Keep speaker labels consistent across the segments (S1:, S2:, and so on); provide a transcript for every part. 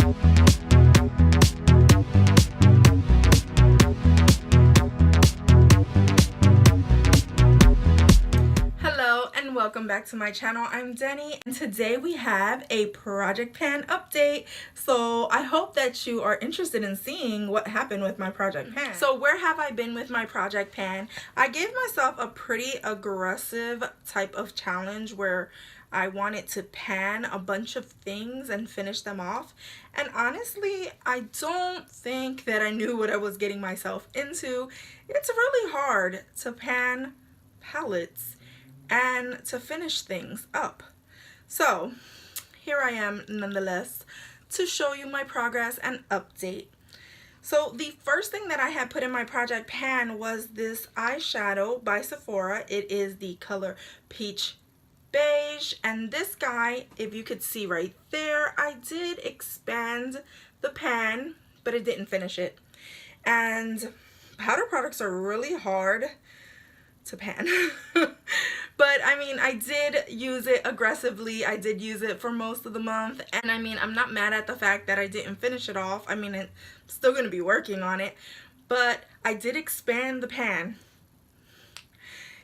S1: Hello and welcome back to my channel. I'm Denny and today we have a project pan update. So I hope that you are interested in seeing what happened with my project pan. So where have I been with my project pan? I gave myself a pretty aggressive type of challenge where I wanted to pan a bunch of things and finish them off. And honestly, I don't think that I knew what I was getting myself into. It's really hard to pan palettes and to finish things up. So here I am nonetheless to show you my progress and update. So the first thing that I had put in my project pan was this eyeshadow by Sephora. It is the color Peach Beige, and this guy, if you could see right there, I did expand the pan but it didn't finish it. And powder products are really hard to pan. But I mean, I did use it aggressively. I did use it for most of the month, and I mean, I'm not mad at the fact that I didn't finish it off. I mean, I'm still going to be working on it, but I did expand the pan,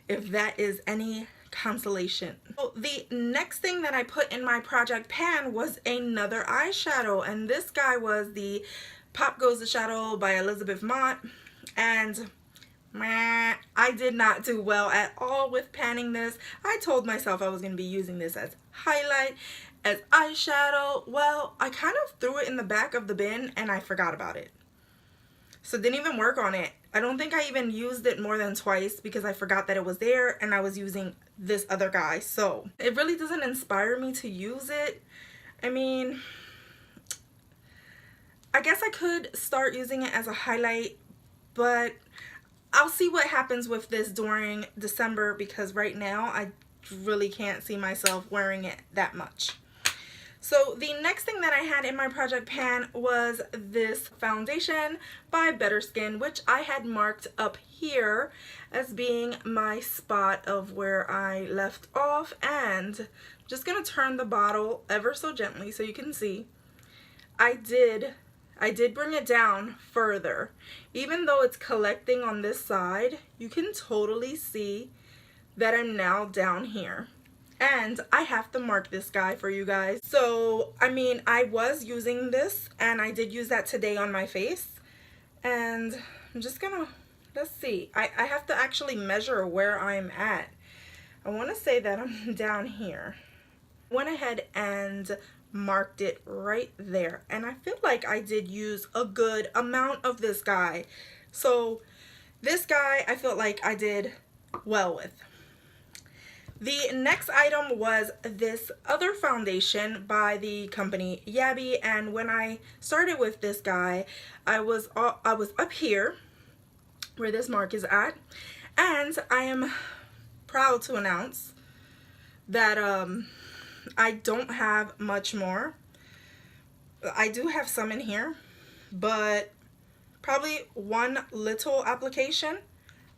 S1: if that is any consolation. So the next thing that I put in my project pan was another eyeshadow, and this guy was the Pop Goes the Shadow by Elizabeth Mott, and I did not do well at all with panning this. I told myself I was going to be using this as highlight, as eyeshadow. Well, I kind of threw it in the back of the bin and I forgot about it. So didn't even work on it. I don't think I even used it more than twice because I forgot that it was there and I was using this other guy. So it really doesn't inspire me to use it. I mean, I guess I could start using it as a highlight, but I'll see what happens with this during December because right now I really can't see myself wearing it that much. So the next thing that I had in my project pan was this foundation by Better Skin, which I had marked up here as being my spot of where I left off, and I'm just gonna turn the bottle ever so gently so you can see. I did bring it down further. Even though it's collecting on this side, you can totally see that I'm now down here. And I have to mark this guy for you guys. So, I mean, I was using this and I did use that today on my face. And I'm just gonna, let's see. I have to actually measure where I'm at. I wanna say that I'm down here. Went ahead and marked it right there, and I feel like I did use a good amount of this guy. So this guy I felt like I did well with. The next item was this other foundation by the company Yabby, and when I started with this guy, I was up here where this mark is at, and I am proud to announce that I don't have much more. I do have some in here, but probably one little application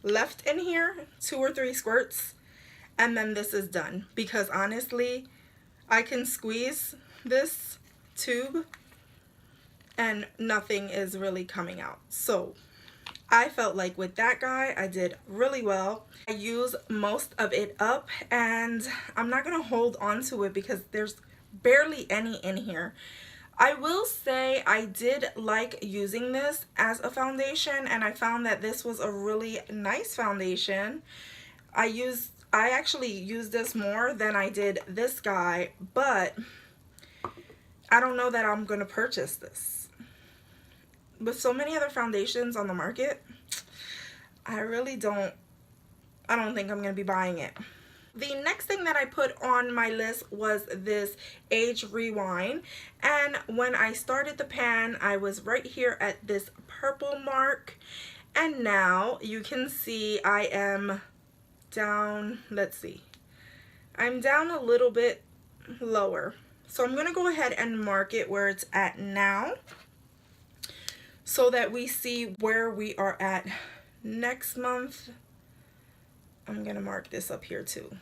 S1: left in here, 2 or 3 squirts, and then this is done. Because honestly, I can squeeze this tube and nothing is really coming out. So I felt like with that guy, I did really well. I used most of it up, and I'm not going to hold on to it because there's barely any in here. I will say I did like using this as a foundation, and I found that this was a really nice foundation. I actually used this more than I did this guy, but I don't know that I'm going to purchase this. With so many other foundations on the market, I don't think I'm going to be buying it. The next thing that I put on my list was this Age Rewind, and when I started the pan, I was right here at this purple mark, and now you can see I am down, let's see, I'm down a little bit lower. So I'm going to go ahead and mark it where it's at now, so that we see where we are at next month. I'm going to mark this up here too.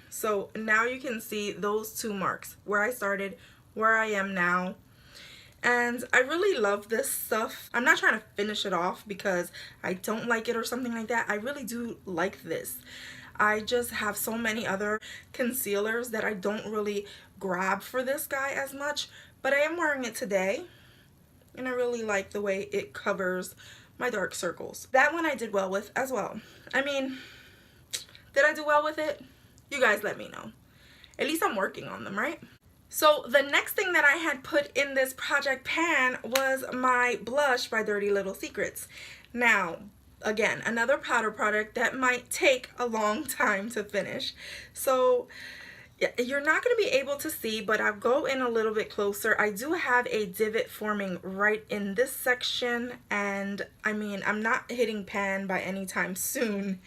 S1: So now you can see those 2 marks, where I started, where I am now. And I really love this stuff. I'm not trying to finish it off because I don't like it or something like that. I really do like this. I just have so many other concealers that I don't really grab for this guy as much, but I am wearing it today and I really like the way it covers my dark circles. That one I did well with as well. I mean, did I do well with it? You guys let me know. At least I'm working on them, right? So the next thing that I had put in this project pan was my blush by Dirty Little Secrets. Now, again, another powder product that might take a long time to finish. So you're not going to be able to see, but I'll go in a little bit closer. I do have a divot forming right in this section, and I mean, I'm not hitting pan by any time soon,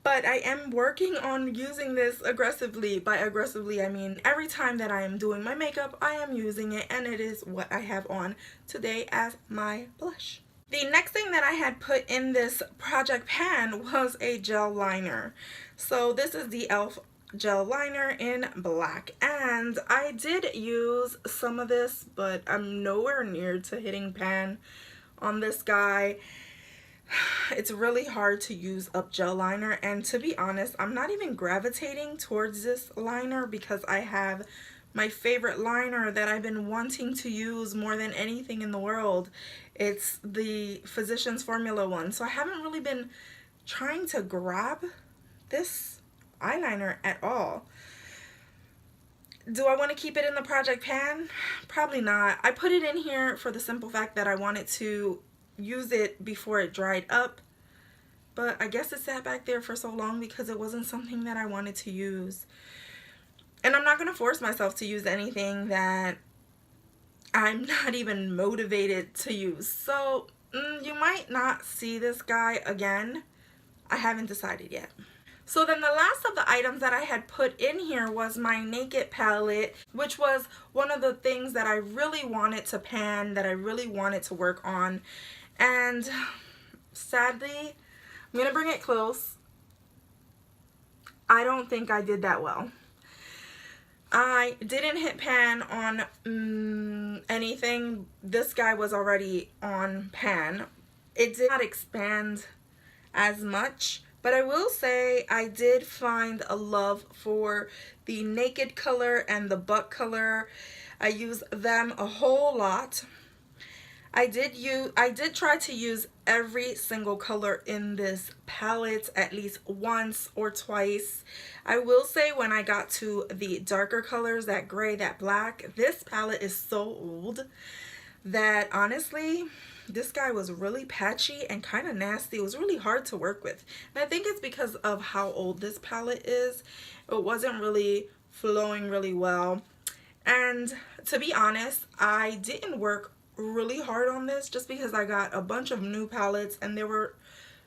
S1: but I am working on using this aggressively. By aggressively, I mean every time that I am doing my makeup, I am using it, and it is what I have on today as my blush. The next thing that I had put in this project pan was a gel liner. So this is the e.l.f. gel liner in black, and I did use some of this, but I'm nowhere near to hitting pan on this guy. It's really hard to use up gel liner, and to be honest, I'm not even gravitating towards this liner because I have my favorite liner that I've been wanting to use more than anything in the world. It's the Physicians Formula one, so I haven't really been trying to grab this eyeliner at all. Do I want to keep it in the project pan? Probably not. I put it in here for the simple fact that I wanted to use it before it dried up, but I guess it sat back there for so long because it wasn't something that I wanted to use. And I'm not going to force myself to use anything that I'm not even motivated to use. So you might not see this guy again. I haven't decided yet. So then the last of the items that I had put in here was my Naked palette, which was one of the things that I really wanted to pan, that I really wanted to work on. And sadly, I'm going to bring it close. I don't think I did that well. I didn't hit pan on anything. This guy was already on pan. It did not expand as much. But I will say I did find a love for the Naked color and the Buck color. I use them a whole lot. I did try to use every single color in this palette at least once or twice. I will say when I got to the darker colors, that gray, that black, this palette is so old that honestly, this guy was really patchy and kind of nasty. It was really hard to work with. And I think it's because of how old this palette is. It wasn't really flowing really well. And to be honest, I didn't work really hard on this just because I got a bunch of new palettes and there were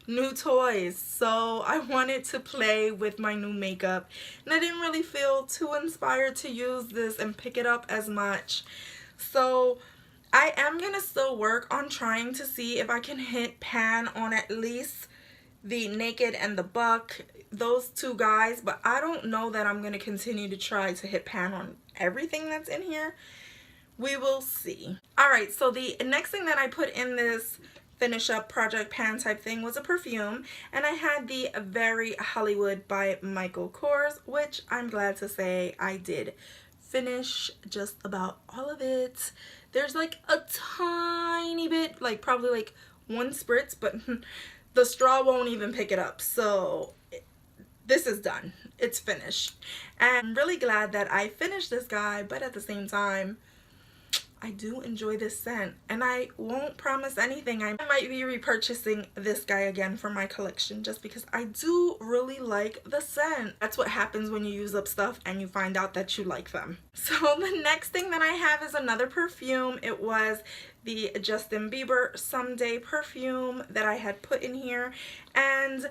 S1: new toys. So I wanted to play with my new makeup. And I didn't really feel too inspired to use this and pick it up as much. So I am going to still work on trying to see if I can hit pan on at least the Naked and the Buck, those two guys, but I don't know that I'm going to continue to try to hit pan on everything that's in here. We will see. Alright, so the next thing that I put in this finish up project pan type thing was a perfume, and I had the Very Hollywood by Michael Kors, which I'm glad to say I did finish just about all of it. There's like a tiny bit, like probably like one spritz, but the straw won't even pick it up. So this is done. It's finished. And I'm really glad that I finished this guy, but at the same time, I do enjoy this scent, and I won't promise anything. I might be repurchasing this guy again for my collection just because I do really like the scent. That's what happens when you use up stuff and you find out that you like them. So the next thing that I have is another perfume. It was the Justin Bieber Someday perfume that I had put in here, and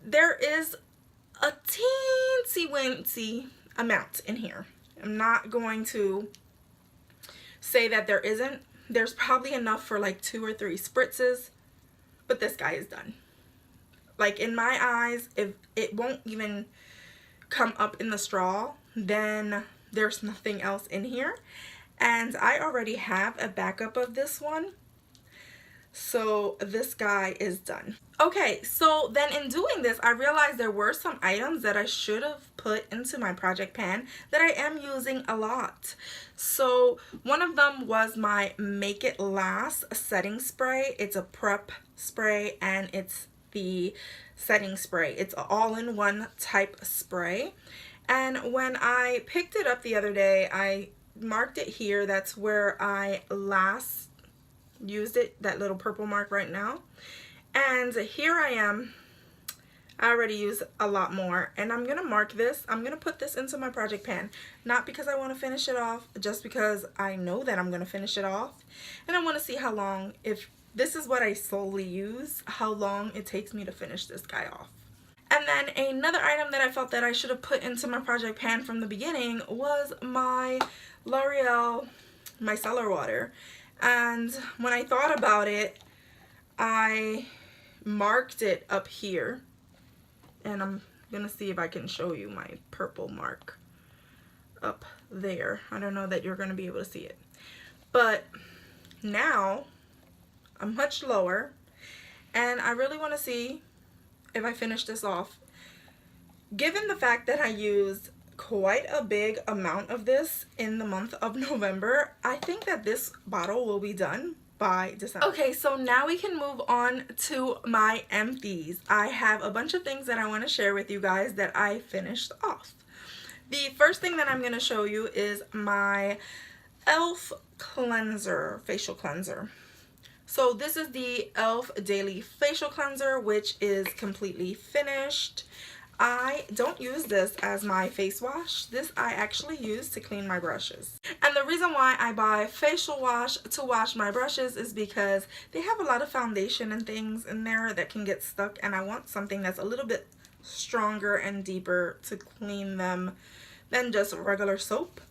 S1: there is a teensy weensy amount in here. I'm not going to say that there isn't. There's probably enough for like 2 or 3 spritzes, but this guy is done. Like in my eyes, if it won't even come up in the straw, then there's nothing else in here. and I already have a backup of this one. So this guy is done. Okay, so then in doing this, I realized there were some items that I should have put into my project pan that I am using a lot. So one of them was my Make It Last setting spray. It's a prep spray and it's the setting spray. It's an all-in-one type spray. And when I picked it up the other day, I marked it here. That's where I last used it, that little purple mark right now. And here I am. I already used a lot more, and I'm gonna mark this. I'm gonna put this into my project pan, not because I want to finish it off, just because I know that I'm gonna finish it off, and I want to see how long, if this is what I solely use, how long it takes me to finish this guy off. And then another item that I felt that I should have put into my project pan from the beginning was my L'Oreal micellar water. And when I thought about it, I marked it up here, and I'm gonna see if I can show you my purple mark up there. I don't know that you're gonna be able to see it, but now I'm much lower, and I really want to see if I finish this off. Given the fact that I used quite a big amount of this in the month of November, I think that this bottle will be done by December. Okay, so now we can move on to my empties. I have a bunch of things that I want to share with you guys that I finished off. The first thing that I'm going to show you is my e.l.f. cleanser, facial cleanser. So this is the e.l.f. Daily Facial Cleanser, which is completely finished. I don't use this as my face wash. This I actually use to clean my brushes. And the reason why I buy facial wash to wash my brushes is because they have a lot of foundation and things in there that can get stuck, and I want something that's a little bit stronger and deeper to clean them than just regular soap.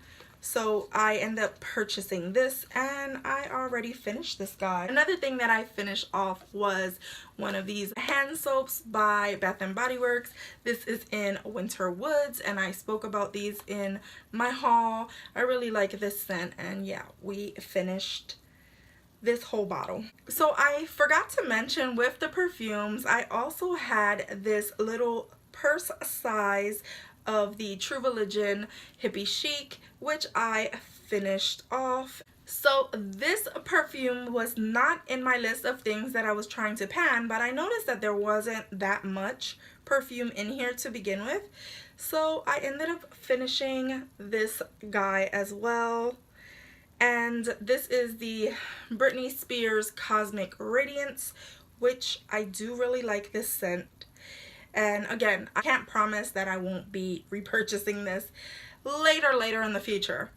S1: So I end up purchasing this, and I already finished this guy. Another thing that I finished off was one of these hand soaps by Bath & Body Works. This is in Winter Woods, and I spoke about these in my haul. I really like this scent, and yeah, we finished this whole bottle. So I forgot to mention, with the perfumes, I also had this little purse size of the True Religion Hippie Chic, which I finished off. So this perfume was not in my list of things that I was trying to pan, but I noticed that there wasn't that much perfume in here to begin with. So I ended up finishing this guy as well. And this is the Britney Spears Cosmic Radiance, which I do really like this scent. And again, I can't promise that I won't be repurchasing this later in the future,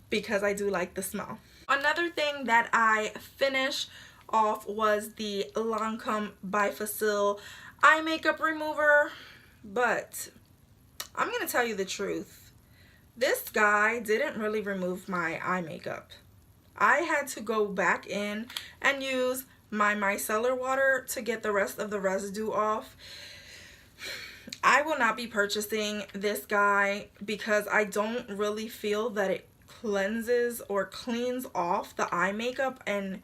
S1: because I do like the smell. Another thing that I finished off was the Lancome Bifacil eye makeup remover, but I'm gonna tell you the truth. This guy didn't really remove my eye makeup. I had to go back in and use my micellar water to get the rest of the residue off. I will not be purchasing this guy because I don't really feel that it cleanses or cleans off the eye makeup, and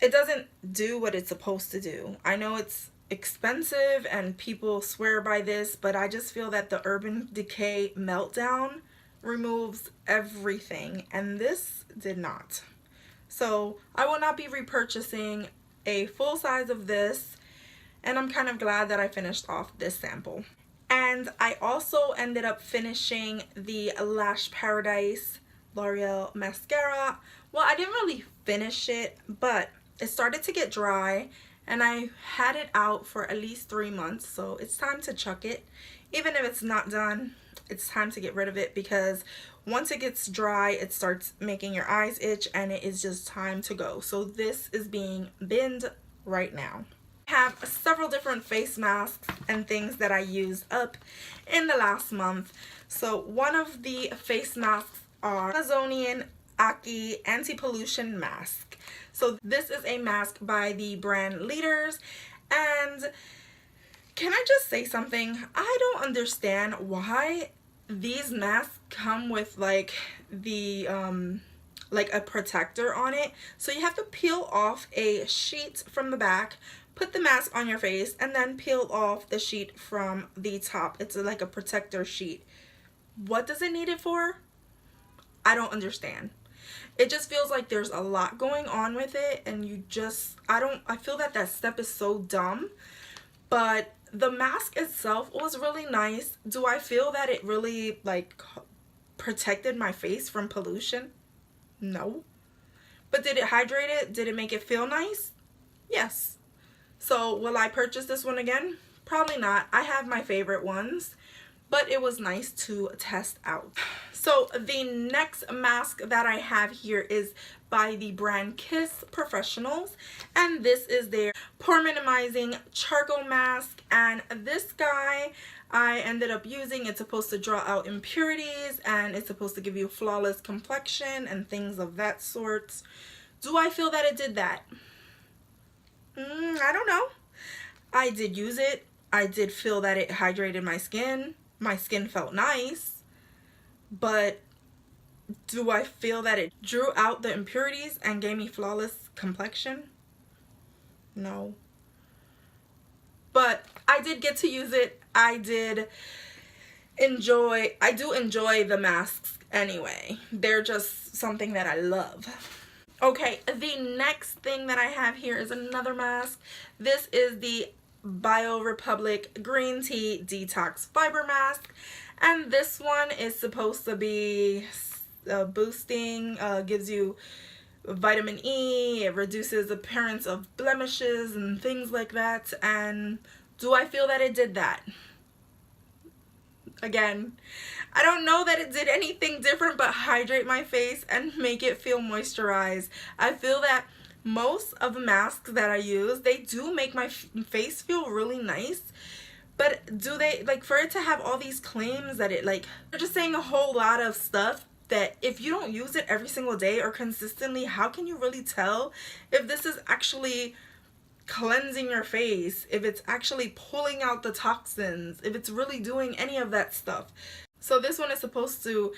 S1: it doesn't do what it's supposed to do. I know it's expensive and people swear by this, but I just feel that the Urban Decay Meltdown removes everything, and this did not. So I will not be repurchasing a full size of this, and I'm kind of glad that I finished off this sample. And I also ended up finishing the Lash Paradise L'Oreal mascara. Well, I didn't really finish it, but it started to get dry, and I had it out for at least 3 months, so it's time to chuck it. Even if it's not done, it's time to get rid of it, because once it gets dry, it starts making your eyes itch, and it is just time to go. So this is being binned right now. I have several different face masks and things that I used up in the last month. So one of the face masks are Amazonian Aki Anti-Pollution Mask. So this is a mask by the brand Leaders, and can I just say something? I don't understand why these masks come with like the like a protector on it, so you have to peel off a sheet from the back, put the mask on your face, and then peel off the sheet from the top. It's like a protector sheet. What does it need it for? I don't understand. It just feels like there's a lot going on with it, and I feel that that step is so dumb. But the mask itself was really nice. Do I feel that it really like protected my face from pollution? No. But did it hydrate it? Did it make it feel nice? Yes. So will I purchase this one again? Probably not. I have my favorite ones, but it was nice to test out. So the next mask that I have here is by the brand Kiss Professionals, and this is their pore minimizing charcoal mask. And this guy I ended up using. It's supposed to draw out impurities, and it's supposed to give you flawless complexion and things of that sort. Do I feel that it did that? I don't know. I did use it. I did feel that it hydrated my skin. My skin felt nice, but do I feel that it drew out the impurities and gave me flawless complexion? No. But I did get to use it. I do enjoy the masks anyway. They're just something that I love. Okay, the next thing that I have here is another mask. This is the Bio Republic Green Tea Detox Fiber Mask, and this one is supposed to be boosting, gives you vitamin E, it reduces appearance of blemishes and things like that. And do I feel that it did that? Again, I don't know that it did anything different but hydrate my face and make it feel moisturized. I feel that most of the masks that I use, they do make my face feel really nice, but do they, like, for it to have all these claims that it, like, they're just saying a whole lot of stuff that if you don't use it every single day or consistently, how can you really tell if this is actually cleansing your face, if it's actually pulling out the toxins, if it's really doing any of that stuff? So this one is supposed to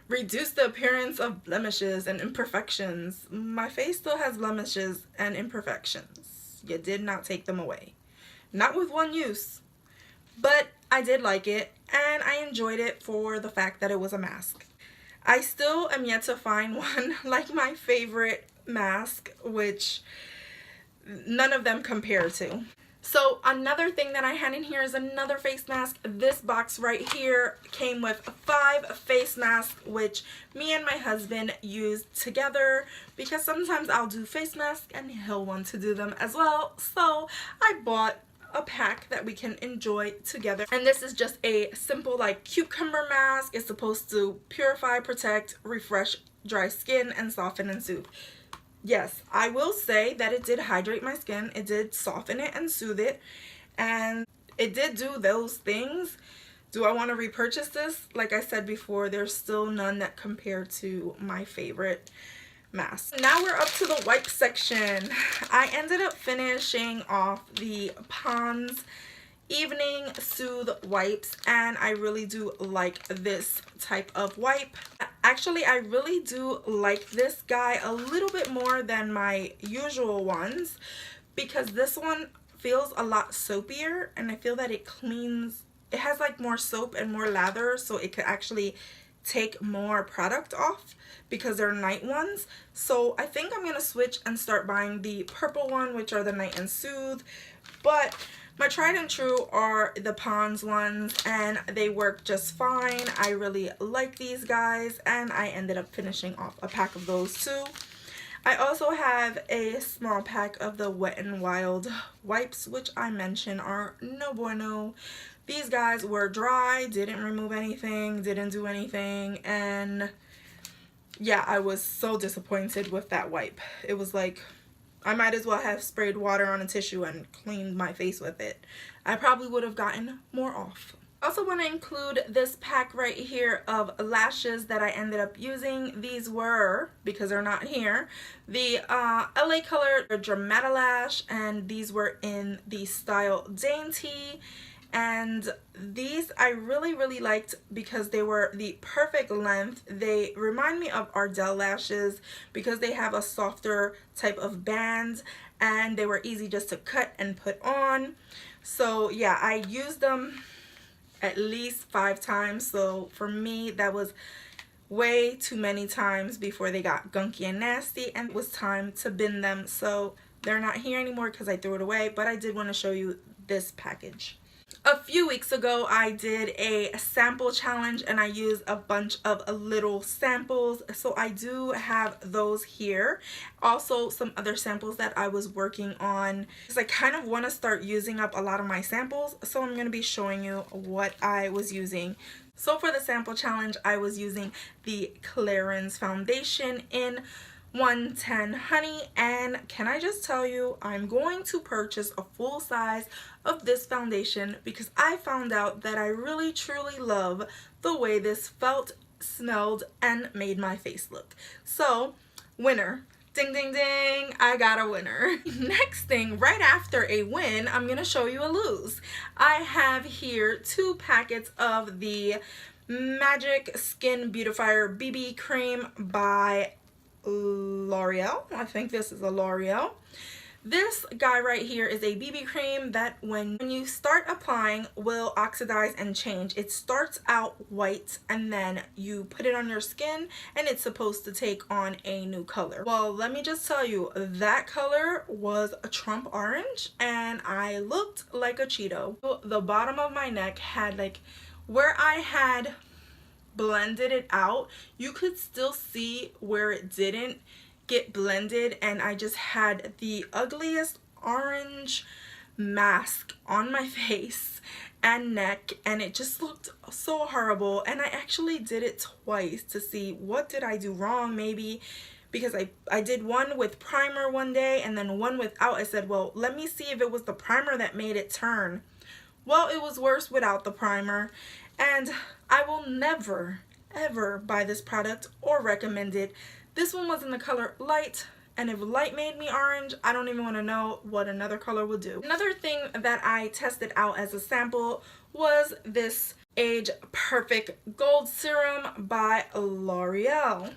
S1: reduce the appearance of blemishes and imperfections. My face still has blemishes and imperfections. You did not take them away. Not with one use. But I did like it, and I enjoyed it for the fact that it was a mask. I still am yet to find one like my favorite mask, which none of them compare to. So another thing that I had in here is another face mask. This box right here came with 5 face masks, which me and my husband used together because sometimes I'll do face masks and he'll want to do them as well. So I bought a pack that we can enjoy together. And this is just a simple like cucumber mask. It's supposed to purify, protect, refresh dry skin, and soften and soothe. Yes, I will say that it did hydrate my skin. It did soften it and soothe it, and it did do those things. Do I want to repurchase this? Like I said before, there's still none that compare to my favorite mask. Now we're up to the wipe section. I ended up finishing off the Pond's Evening Soothe wipes, and I really do like this type of wipe. Actually, I really do like this guy a little bit more than my usual ones because this one feels a lot soapier, and I feel that it cleans, it has like more soap and more lather, so it could actually take more product off because they're night ones. So I think I'm gonna switch and start buying the purple one, which are the Night and Soothe. But my tried and true are the Pond's ones, and they work just fine. I really like these guys, and I ended up finishing off a pack of those too. I also have a small pack of the Wet n Wild wipes, which I mentioned are no bueno. These guys were dry, didn't remove anything, didn't do anything, and yeah, I was so disappointed with that wipe. It was like, I might as well have sprayed water on a tissue and cleaned my face with it. I probably would have gotten more off. I also want to include this pack right here of lashes that I ended up using. These were, because they're not here, the LA Color Dramatilash, and these were in the style Dainty. And these I really liked because they were the perfect length. They remind me of Ardell lashes because they have a softer type of band, and they were easy just to cut and put on. So yeah, I used them at least 5 times, so for me that was way too many times before they got gunky and nasty, and it was time to bin them. So they're not here anymore because I threw it away, but I did want to show you this package. A few weeks ago I did a sample challenge and I used a bunch of little samples, so I do have those here. Also some other samples that I was working on because I kind of want to start using up a lot of my samples, so I'm going to be showing you what I was using. So for the sample challenge I was using the Clarins foundation in 110 Honey, and can I just tell you, I'm going to purchase a full size of this foundation because I found out that I really truly love the way this felt, smelled, and made my face look. So winner, ding ding ding, I got a winner. Next thing, right after a win, I'm gonna show you a lose. I have here 2 packets of the Magic Skin Beautifier BB cream by L'Oreal. I think this is a L'Oreal. This guy right here is a BB cream that when you start applying will oxidize and change. It starts out white and then you put it on your skin and it's supposed to take on a new color. Well, let me just tell you, that color was a Trump orange and I looked like a Cheeto. The bottom of my neck had, like, where I had blended it out, you could still see where it didn't get blended, and I just had the ugliest orange mask on my face and neck, and it just looked so horrible. And I actually did it twice to see what did I do wrong, maybe because I did one with primer one day and then one without. I said, well, let me see if it was the primer that made it turn. Well, it was worse without the primer, and I will never ever buy this product or recommend it. This one was in the color light, and if light made me orange, I don't even want to know what another color would do. Another thing that I tested out as a sample was this Age Perfect Gold Serum by L'Oreal.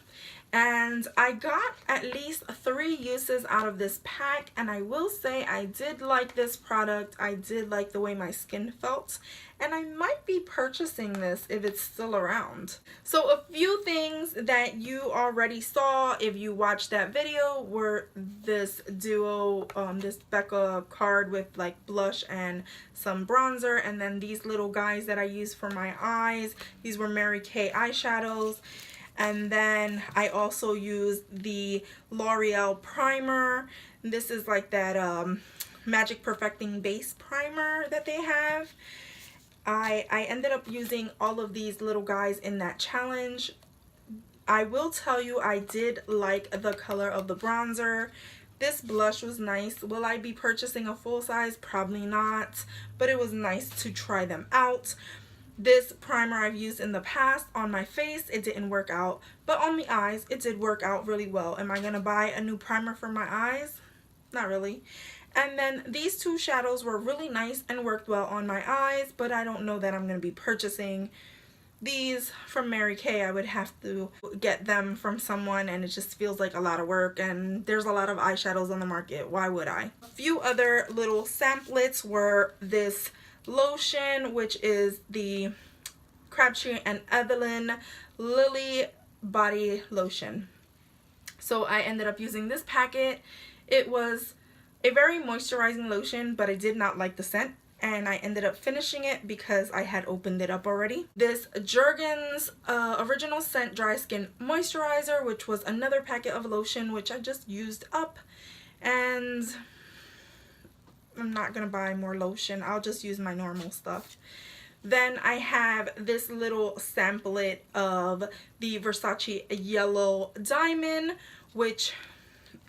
S1: And I got at least 3 uses out of this pack, and I will say I did like this product. I did like the way my skin felt, and I might be purchasing this if it's still around. So a few things that you already saw if you watched that video were this duo, this Becca card with like blush and some bronzer, and then these little guys that I use for my eyes. These were Mary Kay eyeshadows. And then I also used the L'Oreal primer. This is like that Magic Perfecting Base primer that they have. I ended up using all of these little guys in that challenge. I will tell you, I did like the color of the bronzer. This blush was nice. Will I be purchasing a full size? Probably not, but it was nice to try them out. This primer I've used in the past on my face, it didn't work out, but on the eyes it did work out really well. Am I gonna buy a new primer for my eyes? Not really. And then these 2 shadows were really nice and worked well on my eyes, but I don't know that I'm gonna be purchasing these from Mary Kay. I would have to get them from someone, and it just feels like a lot of work, and there's a lot of eyeshadows on the market. Why would I? A few other little samplets were this lotion, which is the Crabtree and Evelyn Lily Body Lotion. So I ended up using this packet. It was a very moisturizing lotion, but I did not like the scent, and I ended up finishing it because I had opened it up already. This Jergens Original Scent Dry Skin Moisturizer, which was another packet of lotion, which I just used up, and I'm not gonna buy more lotion. I'll just use my normal stuff. Then I have this little samplet of the Versace Yellow Diamond, which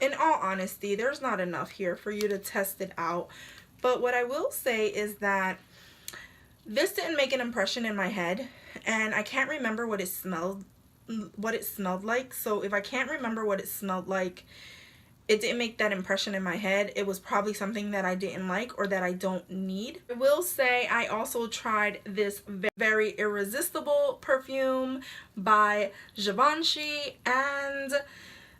S1: in all honesty, there's not enough here for you to test it out. But what I will say is that this didn't make an impression in my head, and I can't remember what it smelled like. So if I can't remember what it smelled like, it didn't make that impression in my head. It was probably something that I didn't like or that I don't need. I will say I also tried this very irresistible perfume by Givenchy, and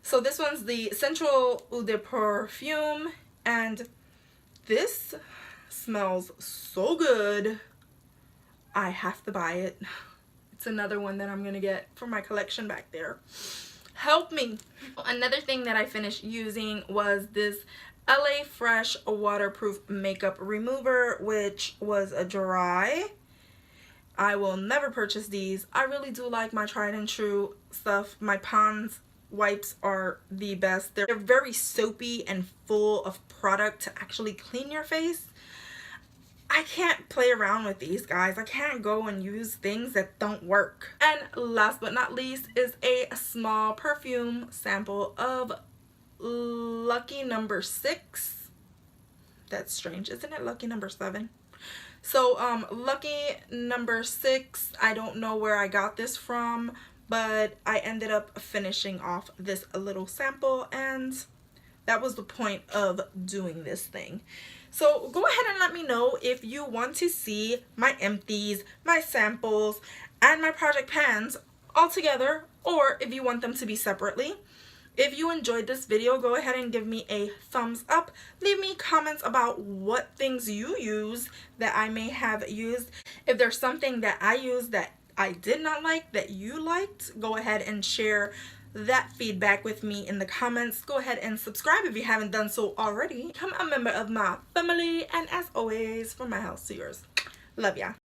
S1: so this one's the Central Eau de Perfume, and this smells so good. I have to buy it. It's another one that I'm gonna get for my collection back there. Help me. Another thing that I finished using was this LA Fresh waterproof makeup remover, which was a dry. I will never purchase these. I really do like my tried and true stuff. My Pond's wipes are the best. They're very soapy and full of product to actually clean your face. I can't play around with these, guys. I can't go and use things that don't work. And last but not least is a small perfume sample of Lucky number 6. That's strange, isn't it? Lucky number 7. So Lucky number 6, I don't know where I got this from, but I ended up finishing off this little sample, and that was the point of doing this thing. So go ahead and let me know if you want to see my empties, my samples, and my project pans all together, or if you want them to be separately. If you enjoyed this video, go ahead and give me a thumbs up. Leave me comments about what things you use that I may have used. If there's something that I used that I did not like that you liked, go ahead and share that feedback with me in the comments. Go ahead and subscribe if you haven't done so already. Become a member of my family, and as always, from my house to yours. Love ya.